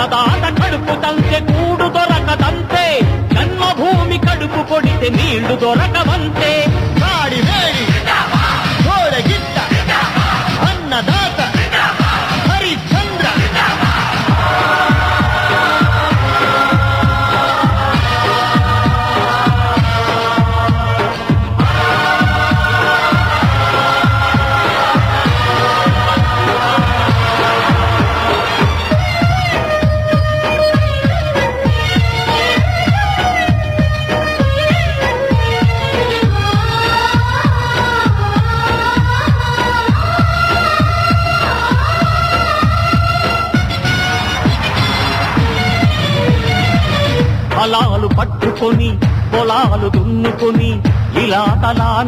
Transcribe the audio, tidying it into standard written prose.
అన్నదాత కడుపు తంతే కూడు దొరకదంతే, జన్మభూమి కడుపు కొడితే నీళ్లు దొరకవంతే. కాడి వేడి గోరగిట్ట అన్నదాత హరిశ్చంద్ర. ఫలాలు పట్టుకొని పొలాలు దున్నుకొని ఇలా తలానికి